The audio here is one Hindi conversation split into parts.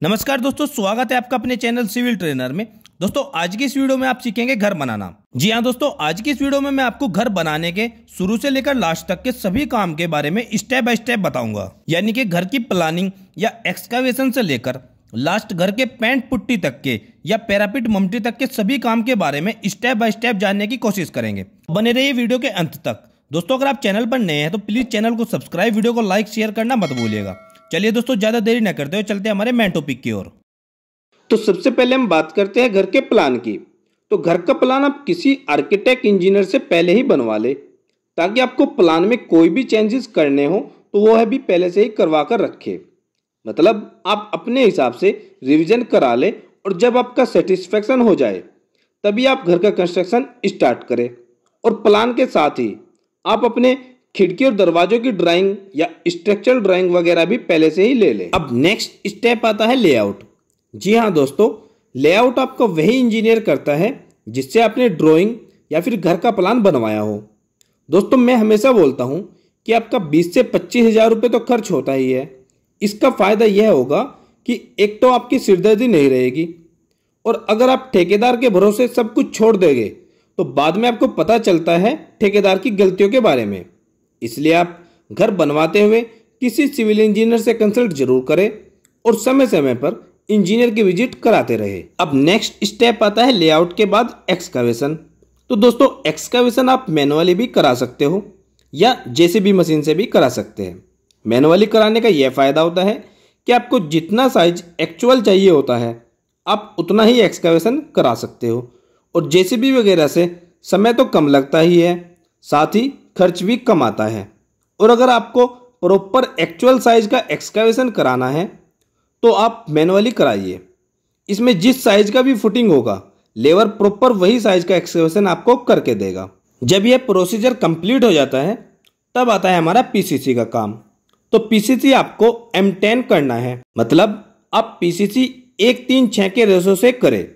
नमस्कार दोस्तों, स्वागत है आपका अपने चैनल सिविल ट्रेनर में। दोस्तों आज की इस वीडियो में आप सीखेंगे घर बनाना। जी हाँ दोस्तों, आज की इस वीडियो में मैं आपको घर बनाने के शुरू से लेकर लास्ट तक के सभी काम के बारे में स्टेप बाय स्टेप बताऊंगा। यानी कि घर की प्लानिंग या एक्सकावेशन से लेकर लास्ट घर के पेंट पुट्टी तक के या पैरापिट ममटी तक के सभी काम के बारे में स्टेप बाय स्टेप जानने की कोशिश करेंगे। बने रहिए वीडियो के अंत तक। दोस्तों अगर आप चैनल पर नए हैं तो प्लीज चैनल को सब्सक्राइब, वीडियो को लाइक शेयर करना मत भूलिएगा। चलिए दोस्तों ज्यादा देरी न करते हुए चलते हैं हमारे मेन टॉपिक की ओर। तो सबसे पहले हम बात करते हैं घर के प्लान की। तो घर का प्लान आप किसी आर्किटेक्ट इंजीनियर से पहले ही बनवा ले, ताकि आपको प्लान में कोई भी चेंजेस करने हो तो वो है भी पहले से ही करवा कर रखे। मतलब आप अपने हिसाब से रिवीजन करा ले और जब आपका सेटिस्फेक्शन हो जाए तभी आप घर का कंस्ट्रक्शन स्टार्ट करें। और प्लान के साथ ही आप अपने खिड़की और दरवाजों की ड्राइंग या स्ट्रक्चरल ड्राइंग वगैरह भी पहले से ही ले लें। अब नेक्स्ट स्टेप आता है लेआउट। जी हाँ दोस्तों, लेआउट आपको वही इंजीनियर करता है जिससे आपने ड्राइंग या फिर घर का प्लान बनवाया हो। दोस्तों मैं हमेशा बोलता हूँ कि आपका 20 से 25 हज़ार रुपये तो खर्च होता ही है। इसका फ़ायदा यह होगा कि एक तो आपकी सिरदर्दी नहीं रहेगी, और अगर आप ठेकेदार के भरोसे सब कुछ छोड़ देंगे तो बाद में आपको पता चलता है ठेकेदार की गलतियों के बारे में। इसलिए आप घर बनवाते हुए किसी सिविल इंजीनियर से कंसल्ट जरूर करें और समय समय पर इंजीनियर की विजिट कराते रहे। अब नेक्स्ट स्टेप आता है लेआउट के बाद एक्सकावेशन। तो दोस्तों एक्सकावेशन आप मैनुअली भी करा सकते हो या जेसीबी मशीन से भी करा सकते हैं। मैनुअली कराने का यह फायदा होता है कि आपको जितना साइज एक्चुअल चाहिए होता है आप उतना ही एक्सकावेशन करा सकते हो, और जेसीबी वगैरह से समय तो कम लगता ही है, साथ ही खर्च भी कम आता है। और अगर आपको प्रॉपर एक्चुअल साइज का एक्सकावेशन कराना है तो आप मैनुअली कराइए। इसमें जिस साइज का भी फुटिंग होगा लेबर प्रॉपर वही साइज का एक्सकावेशन आपको करके देगा। जब यह प्रोसीजर कंप्लीट हो जाता है तब आता है हमारा पीसीसी का काम। तो पीसीसी आपको M10 करना है। मतलब आप पीसीसी 1:3:6 के रेशो से करें,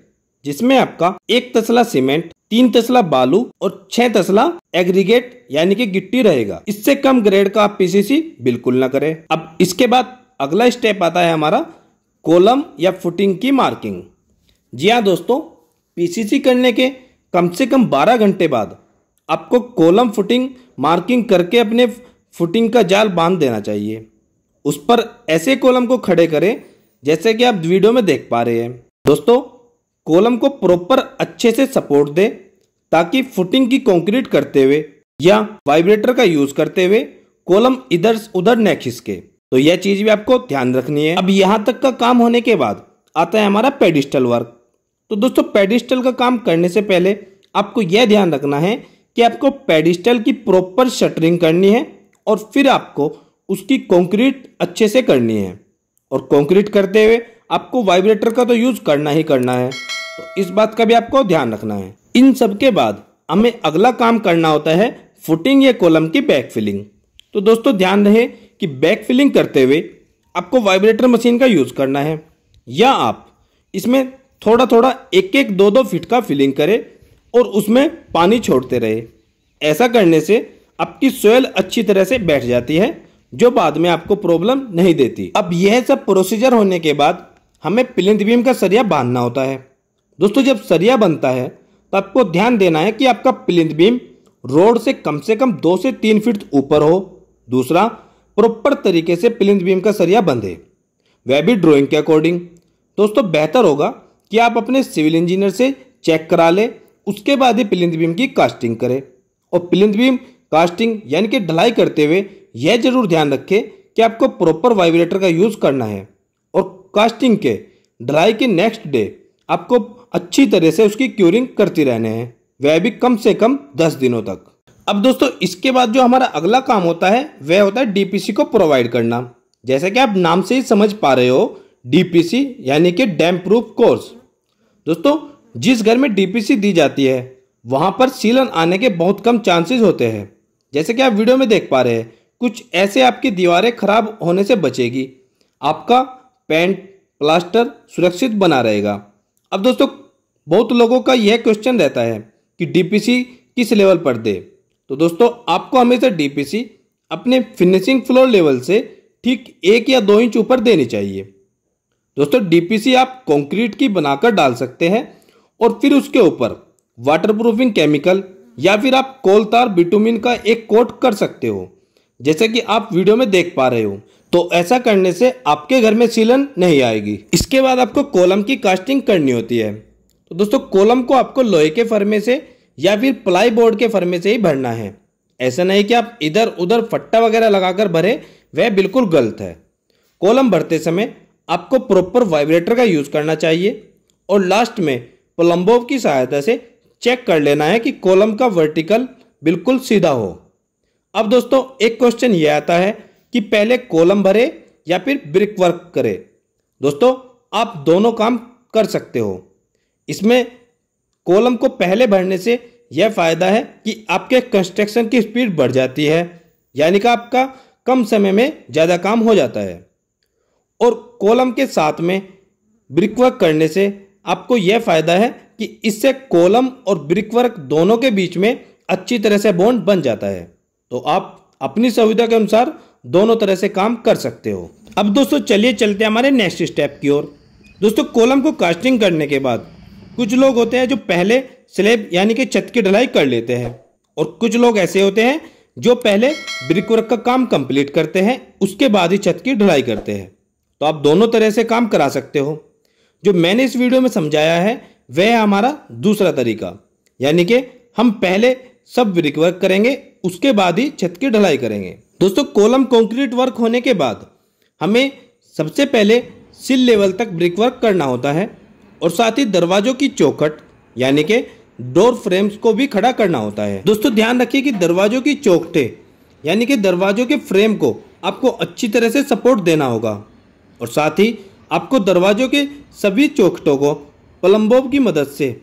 जिसमें आपका 1 तसला सीमेंट, 3 तसला बालू और 6 तसला एग्रीगेट यानी कि गिट्टी रहेगा। इससे कम ग्रेड का आप पीसीसी बिल्कुल ना करें। अब इसके बाद अगला स्टेप आता है हमारा कॉलम या फुटिंग की मार्किंग। जी हाँ दोस्तों, पीसीसी करने के कम से कम 12 घंटे बाद आपको कॉलम फुटिंग मार्किंग करके अपने फुटिंग का जाल बांध देना चाहिए। उस पर ऐसे कॉलम को खड़े करें जैसे कि आप वीडियो में देख पा रहे हैं। दोस्तों कॉलम को प्रॉपर अच्छे से सपोर्ट दे, ताकि फुटिंग की कंक्रीट करते हुए या वाइब्रेटर का यूज करते हुए कॉलम इधर उधर न खिसके। तो यह चीज भी आपको ध्यान रखनी है। अब यहां तक का काम होने के बाद आता है हमारा पेडिस्टल वर्क। तो दोस्तों पेडिस्टल का काम करने से पहले आपको यह ध्यान रखना है कि आपको पेडिस्टल की प्रॉपर शटरिंग करनी है, और फिर आपको उसकी कंक्रीट अच्छे से करनी है। और कंक्रीट करते हुए आपको वाइब्रेटर का तो यूज करना ही करना है, तो इस बात का भी आपको ध्यान रखना है। इन सब के बाद हमें अगला काम करना होता है फुटिंग या कॉलम की बैक फिलिंग। तो दोस्तों ध्यान रहे कि बैक फिलिंग करते हुए आपको वाइब्रेटर मशीन का यूज करना है, या आप इसमें थोड़ा थोड़ा 1-1, 2-2 फीट का फिलिंग करें और उसमें पानी छोड़ते रहे। ऐसा करने से आपकी सोयल अच्छी तरह से बैठ जाती है, जो बाद में आपको प्रॉब्लम नहीं देती। अब यह सब प्रोसीजर होने के बाद हमें प्लिंथ बीम का सरिया बांधना होता है। दोस्तों जब सरिया बनता है तो आपको ध्यान देना है कि आपका प्लिंथ बीम रोड से कम 2 से 3 फीट ऊपर हो। दूसरा, प्रॉपर तरीके से प्लिंथ बीम का सरिया बंधे, वह भी ड्राइंग के अकॉर्डिंग। दोस्तों बेहतर होगा कि आप अपने सिविल इंजीनियर से चेक करा ले, उसके बाद ही प्लिंथ बीम की कास्टिंग करें। और प्लिंथ बीम कास्टिंग यानी कि ढलाई करते हुए यह जरूर ध्यान रखें कि आपको प्रॉपर वाइब्रेटर का यूज करना है, और कास्टिंग के ढलाई के नेक्स्ट डे आपको अच्छी तरह से उसकी क्यूरिंग करती रहने हैं, वह भी कम से कम 10 दिनों तक। अब दोस्तों इसके बाद जो हमारा अगला काम होता है वह होता है डीपीसी को प्रोवाइड करना। जैसे कि आप नाम से ही समझ पा रहे हो, डीपीसी यानी कि डैम प्रूफ कोर्स। दोस्तों जिस घर में डीपीसी दी जाती है वहां पर सीलन आने के बहुत कम चांसेस होते हैं। जैसे कि आप वीडियो में देख पा रहे हैं, कुछ ऐसे आपकी दीवारें खराब होने से बचेगी, आपका पेंट प्लास्टर सुरक्षित बना रहेगा। अब दोस्तों बहुत लोगों का यह क्वेश्चन रहता है कि डीपीसी किस लेवल पर दे। तो दोस्तों आपको हमेशा डीपीसी अपने फिनिशिंग फ्लोर लेवल से ठीक 1 या 2 इंच ऊपर देनी चाहिए। दोस्तों डीपीसी आप कंक्रीट की बनाकर डाल सकते हैं और फिर उसके ऊपर वाटरप्रूफिंग केमिकल या फिर आप कोल तार बिटुमिन का एक कोट कर सकते हो, जैसे कि आप वीडियो में देख पा रहे हो। तो ऐसा करने से आपके घर में सीलन नहीं आएगी। इसके बाद आपको कॉलम की कास्टिंग करनी होती है। तो दोस्तों कॉलम को आपको लोहे के फर्मे से या फिर प्लाई बोर्ड के फर्मे से ही भरना है। ऐसा नहीं कि आप इधर उधर फट्टा वगैरह लगाकर भरे, वह बिल्कुल गलत है। कॉलम भरते समय आपको प्रॉपर वाइब्रेटर का यूज करना चाहिए और लास्ट में प्लम्बोव की सहायता से चेक कर लेना है कि कॉलम का वर्टिकल बिल्कुल सीधा हो। अब दोस्तों एक क्वेश्चन ये आता है कि पहले कॉलम भरे या फिर ब्रिक वर्क करे। दोस्तों आप दोनों काम कर सकते हो। इसमें कॉलम को पहले भरने से यह फायदा है कि आपके कंस्ट्रक्शन की स्पीड बढ़ जाती है, यानी कि आपका कम समय में ज़्यादा काम हो जाता है। और कॉलम के साथ में ब्रिक वर्क करने से आपको यह फायदा है कि इससे कॉलम और ब्रिक वर्क दोनों के बीच में अच्छी तरह से बॉन्ड बन जाता है। तो आप अपनी सुविधा के अनुसार दोनों तरह से काम कर सकते हो। अब दोस्तों चलिए चलते हैं हमारे नेक्स्ट स्टेप की ओर। दोस्तों कॉलम को कास्टिंग करने के बाद कुछ लोग होते हैं जो पहले स्लैब यानी कि छत की ढलाई कर लेते हैं, और कुछ लोग ऐसे होते हैं जो पहले ब्रिक वर्क का काम कंप्लीट करते हैं, उसके बाद ही छत की ढलाई करते हैं। तो आप दोनों तरह से काम करा सकते हो। जो मैंने इस वीडियो में समझाया है वह है हमारा दूसरा तरीका, यानी कि हम पहले सब ब्रिक वर्क करेंगे, उसके बाद ही छत की ढलाई करेंगे। दोस्तों कॉलम कंक्रीट वर्क होने के बाद हमें सबसे पहले सिल लेवल तक ब्रिक वर्क करना होता है और साथ ही दरवाजों की चौखट यानी कि डोर फ्रेम्स को भी खड़ा करना होता है। दोस्तों ध्यान रखिए कि दरवाजों की चौखटें यानी कि दरवाजों के फ्रेम को आपको अच्छी तरह से सपोर्ट देना होगा, और साथ ही आपको दरवाजों के सभी चौखटों को प्लम्बोव की मदद से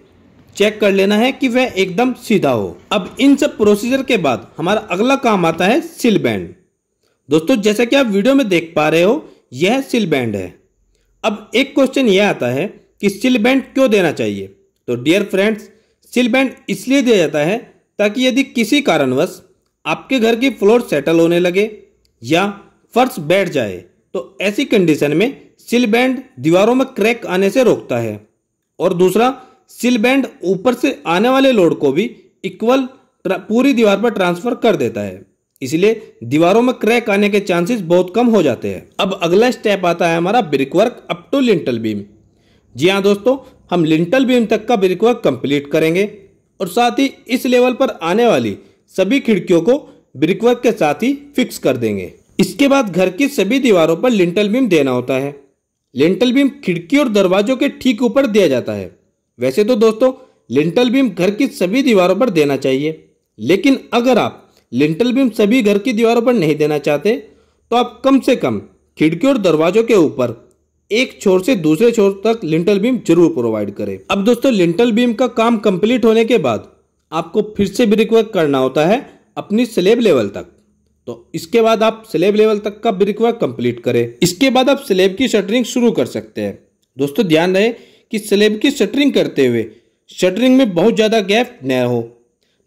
चेक कर लेना है कि वह एकदम सीधा हो। अब इन सब प्रोसीजर के बाद हमारा अगला काम आता है सिल बैंड। दोस्तों जैसा कि आप वीडियो में देख पा रहे हो यह सिल बैंड है। अब एक क्वेश्चन यह आता है कि सिल बैंड क्यों देना चाहिए। तो डियर फ्रेंड्स, सिल बैंड इसलिए दिया जाता है ताकि यदि किसी कारणवश आपके घर की फ्लोर सेटल होने लगे या फर्श बैठ जाए तो ऐसी कंडीशन में सिल बैंड दीवारों में क्रैक आने से रोकता है, और दूसरा सिल बैंड ऊपर से आने वाले लोड को भी इक्वल पूरी दीवार पर ट्रांसफर कर देता है, इसलिए दीवारों में क्रैक आने के चांसेस बहुत कम हो जाते हैं। अब अगला स्टेप आता है हमारा brick work up to lintel beam. जी हाँ दोस्तों, हम लिंटल बीम तक का ब्रिक वर्क कंप्लीट करेंगे और साथ ही इस लेवल पर आने वाली सभी खिड़कियों को ब्रिक वर्क के साथ ही फिक्स कर देंगे। इसके बाद घर की सभी दीवारों पर लिंटल बीम देना होता है। लिंटल बीम खिड़की और दरवाजों के ठीक ऊपर दिया जाता है। वैसे तो दोस्तों लिंटल बीम घर की सभी दीवारों पर देना चाहिए, लेकिन अगर आप लिंटल बीम सभी घर की दीवारों पर नहीं देना चाहते तो आप कम से कम खिड़की और दरवाजों के ऊपर एक छोर से दूसरे छोर तक लिंटल बीम जरूर प्रोवाइड करें। अब दोस्तों लिंटल बीम का काम कंप्लीट होने के बाद आपको फिर से ब्रिक वर्क करना होता है अपनी स्लैब लेवल तक। तो इसके बाद आप स्लैब लेवल तक का ब्रिक वर्क कंप्लीट करें। इसके बाद आप स्लैब की शटरिंग शुरू कर सकते हैं। दोस्तों ध्यान रहे कि स्लैब की शटरिंग करते हुए शटरिंग में बहुत ज़्यादा गैप न हो,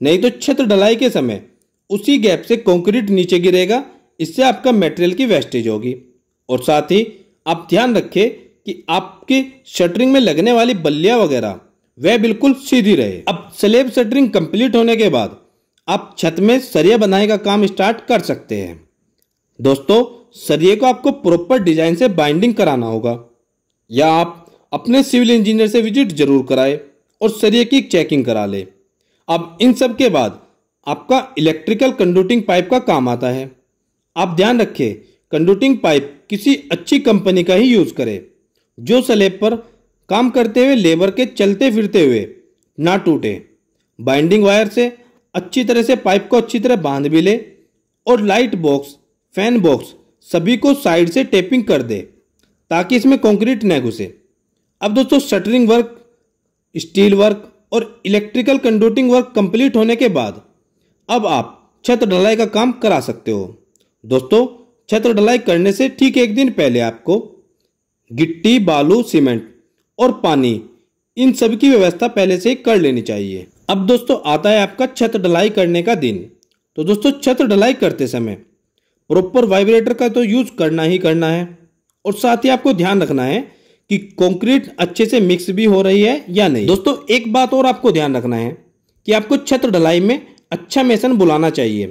नहीं तो छत ढलाई के समय उसी गैप से कंक्रीट नीचे गिरेगा, इससे आपका मटेरियल की वेस्टेज होगी। और साथ ही आप ध्यान रखें कि आपकी शटरिंग में लगने वाली बल्लियां वगैरह वह बिल्कुल सीधी रहे। अब स्लैब शटरिंग कंप्लीट होने के बाद आप छत में सरिया बनाने का काम स्टार्ट कर सकते हैं। दोस्तों सरिये को आपको प्रॉपर डिजाइन से बाइंडिंग कराना होगा, या आप अपने सिविल इंजीनियर से विजिट जरूर कराएं और सरिये की चेकिंग करा ले। अब इन सब के बाद आपका इलेक्ट्रिकल कंडक्टिंग पाइप का काम आता है। आप ध्यान रखें कंडक्टिंग पाइप किसी अच्छी कंपनी का ही यूज करें, जो स्लैब पर काम करते हुए लेबर के चलते फिरते हुए ना टूटे। बाइंडिंग वायर से अच्छी तरह से पाइप को अच्छी तरह बांध भी ले, और लाइट बॉक्स, फैन बॉक्स सभी को साइड से टेपिंग कर दे ताकि इसमें कंक्रीट न घुसे। अब दोस्तों शटरिंग वर्क, स्टील वर्क और इलेक्ट्रिकल कंडक्टिंग वर्क कंप्लीट होने के बाद अब आप छत ढलाई का काम करा सकते हो। दोस्तों छत ढलाई करने से ठीक एक दिन पहले आपको गिट्टी, बालू, सीमेंट और पानी इन सब की व्यवस्था पहले से ही कर लेनी चाहिए। अब दोस्तों आता है आपका छत ढलाई करने का दिन। तो दोस्तों छत ढलाई करते समय प्रॉपर वाइब्रेटर का तो यूज करना ही करना है, और साथ ही आपको ध्यान रखना है कि कंक्रीट अच्छे से मिक्स भी हो रही है या नहीं। दोस्तों एक बात और आपको ध्यान रखना है कि आपको छत ढलाई में अच्छा मेसन बुलाना चाहिए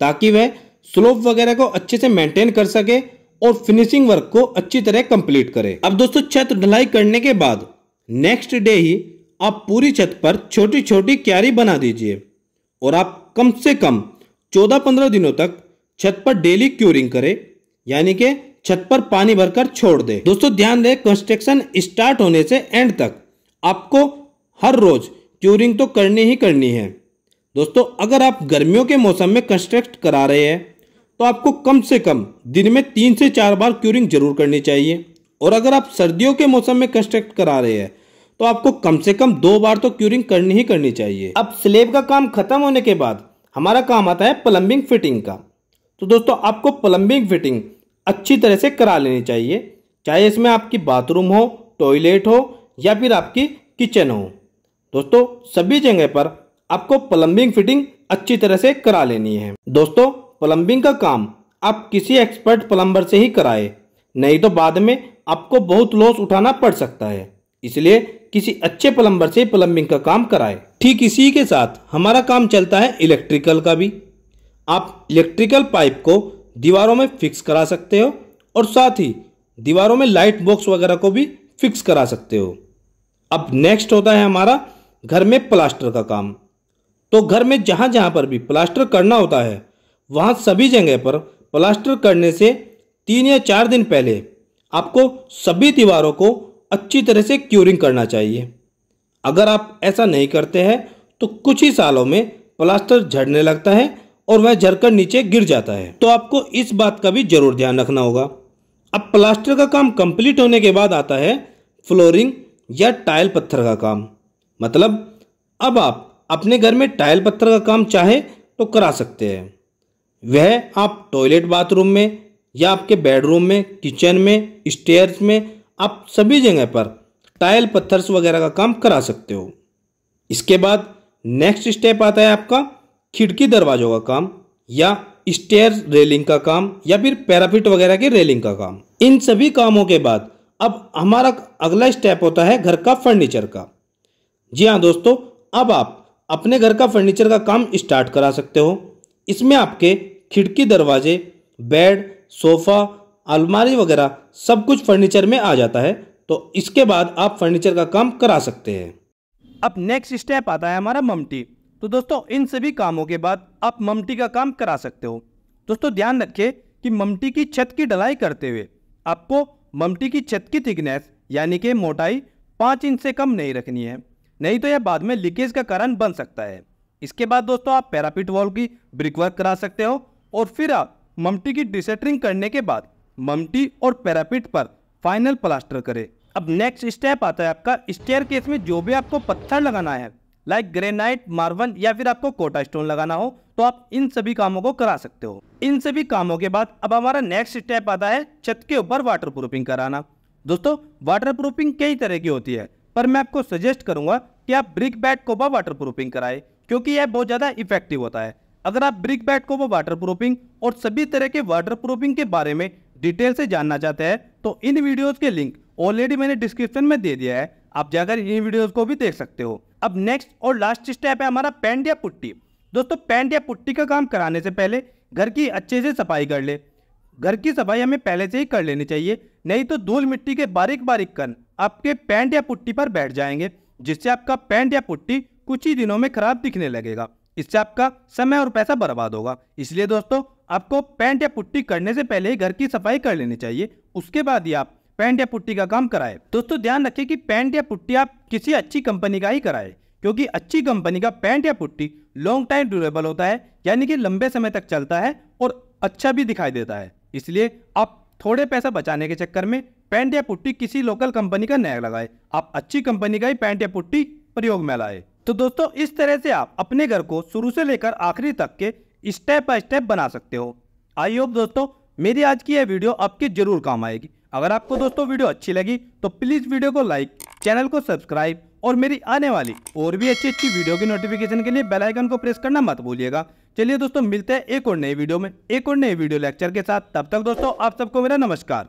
ताकि वह स्लोप वगैरह को अच्छे से मेंटेन कर सके और फिनिशिंग वर्क को अच्छी तरह कंप्लीट करे। अब दोस्तों छत ढलाई करने के बाद नेक्स्ट डे ही आप पूरी छत पर छोटी छोटी क्यारी बना दीजिए और आप कम से कम 14-15 दिनों तक छत पर डेली क्यूरिंग करें, यानी कि छत पर पानी भरकर छोड़ दे। दोस्तों ध्यान दें, कंस्ट्रक्शन स्टार्ट होने से एंड तक आपको हर रोज क्यूरिंग तो करनी ही करनी है। दोस्तों अगर आप गर्मियों के मौसम में कंस्ट्रक्ट करा रहे हैं तो आपको कम से कम दिन में 3 से 4 बार क्यूरिंग जरूर करनी चाहिए, और अगर आप सर्दियों के मौसम में कंस्ट्रक्ट करा रहे हैं तो आपको कम से कम 2 बार तो क्यूरिंग करनी ही करनी चाहिए। अब स्लेब का काम खत्म होने के बाद हमारा काम आता है प्लम्बिंग फिटिंग का। तो दोस्तों आपको प्लम्बिंग फिटिंग अच्छी तरह से करा लेनी चाहिए, चाहे इसमें आपकी बाथरूम हो, टॉयलेट हो या फिर आपकी किचन हो। दोस्तों सभी जगह पर आपको प्लम्बिंग फिटिंग अच्छी तरह से करा लेनी है। दोस्तों प्लम्बिंग का काम आप किसी एक्सपर्ट प्लम्बर से ही कराए, नहीं तो बाद में आपको बहुत लॉस उठाना पड़ सकता है, इसलिए किसी अच्छे प्लम्बर से प्लम्बिंग का काम कराए। ठीक इसी के साथ हमारा काम चलता है इलेक्ट्रिकल का भी। आप इलेक्ट्रिकल पाइप को दीवारों में फिक्स करा सकते हो और साथ ही दीवारों में लाइट बॉक्स वगैरह को भी फिक्स करा सकते हो। अब नेक्स्ट होता है हमारा घर में प्लास्टर का काम। तो घर में जहां जहां पर भी प्लास्टर करना होता है वहां सभी जगह पर प्लास्टर करने से 3 या 4 दिन पहले आपको सभी दीवारों को अच्छी तरह से क्यूरिंग करना चाहिए। अगर आप ऐसा नहीं करते हैं तो कुछ ही सालों में प्लास्टर झड़ने लगता है और वह झड़कर नीचे गिर जाता है। तो आपको इस बात का भी जरूर ध्यान रखना होगा। अब प्लास्टर का काम कंप्लीट होने के बाद आता है फ्लोरिंग या टाइल पत्थर का काम। मतलब अब आप अपने घर में टाइल पत्थर का काम चाहे तो करा सकते हैं। वह आप टॉयलेट बाथरूम में या आपके बेडरूम में, किचन में, स्टेयर्स में, आप सभी जगह पर टाइल पत्थर्स वगैरह का काम करा सकते हो। इसके बाद नेक्स्ट स्टेप आता है आपका खिड़की दरवाजों का काम या स्टेयर्स रेलिंग का काम या फिर पैराफिट वगैरह की रेलिंग का काम। इन सभी कामों के बाद अब हमारा अगला स्टेप होता है घर का फर्नीचर का। जी हाँ दोस्तों, अब आप अपने घर का फर्नीचर का काम स्टार्ट करा सकते हो। इसमें आपके खिड़की दरवाजे, बेड, सोफा, अलमारी वगैरह सब कुछ फर्नीचर में आ जाता है, तो इसके बाद आप फर्नीचर का काम करा सकते हैं। अब नेक्स्ट स्टेप आता है हमारा ममटी। तो दोस्तों इन सभी कामों के बाद आप ममटी का काम करा सकते हो। दोस्तों ध्यान रखें कि ममटी की छत की ढलाई करते हुए आपको ममटी की छत की थिकनेस यानी कि मोटाई 5 इंच से कम नहीं रखनी है, नहीं तो यह बाद में लीकेज का कारण बन सकता है। इसके बाद दोस्तों आप पैरापिट वॉल की ब्रिक वर्क करा सकते हो और फिर आप ममटी की डिसेंटरिंग करने के बाद ममटी और पैरापिट पर फाइनल प्लास्टर करें। अब नेक्स्ट स्टेप आता है आपका स्टेयरकेस में जो भी आपको पत्थर लगाना है, लाइक ग्रेनाइट, मार्बल या फिर आपको कोटा स्टोन लगाना हो, तो आप इन सभी कामों को करा सकते हो। इन सभी कामों के बाद अब हमारा नेक्स्ट स्टेप आता है छत के ऊपर वाटर प्रूफिंग कराना। दोस्तों वाटर प्रूफिंग कई तरह की होती है, पर मैं आपको सजेस्ट करूंगा कि आप ब्रिक बैट को वाटर प्रूफिंग कराएं, क्योंकि यह बहुत ज्यादा इफेक्टिव होता है। अगर आप ब्रिक बैट को वाटर प्रूफिंग और सभी तरह के वाटर प्रूफिंग के बारे में डिटेल से जानना चाहते हैं तो इन वीडियोस के लिंक ऑलरेडी मैंने डिस्क्रिप्शन में दे दिया है, आप जाकर इन वीडियोस को भी देख सकते हो। अब नेक्स्ट और लास्ट स्टेप है हमारा पेंट या पुट्टी। दोस्तों पेंट या पुट्टी का काम कराने से पहले घर की अच्छे से सफाई कर ले। घर की सफाई हमें पहले से ही कर लेनी चाहिए, नहीं तो धूल मिट्टी के बारीक बारीक कण आपके पेंट या पुट्टी पर बैठ जाएंगे, जिससे आपका पेंट या पुट्टी कुछ ही दिनों में खराब दिखने लगेगा। इससे आपका समय और पैसा बर्बाद होगा। इसलिए दोस्तों आपको पेंट या पुट्टी करने से पहले घर की सफाई कर लेनी चाहिए, उसके बाद ही आप पेंट या पुट्टी का काम कराएं। दोस्तों ध्यान रखें कि पेंट या पुट्टी आप किसी अच्छी कंपनी का ही कराएं, क्योंकि अच्छी कंपनी का पेंट या पुट्टी लॉन्ग टाइम ड्यूरेबल होता है, यानी कि लंबे समय तक चलता है और अच्छा भी दिखाई देता है। इसलिए आप थोड़े पैसा बचाने के चक्कर में पेंट या पुट्टी किसी लोकल कंपनी का न लगाए, आप अच्छी कंपनी का ही पेंट या पुट्टी प्रयोग में लाए। तो दोस्तों इस तरह से आप अपने घर को शुरू से लेकर आखिरी तक के स्टेप बाय स्टेप बना सकते हो। आई होप दोस्तों मेरी आज की यह वीडियो आपके जरूर काम आएगी। अगर आपको दोस्तों वीडियो अच्छी लगी तो प्लीज वीडियो को लाइक, चैनल को सब्सक्राइब और मेरी आने वाली और भी अच्छी वीडियो की नोटिफिकेशन के लिए बेल आइकन को प्रेस करना मत भूलिएगा। चलिए दोस्तों मिलते हैं एक और नई वीडियो में, एक और नए वीडियो लेक्चर के साथ। तब तक दोस्तों आप सबको मेरा नमस्कार।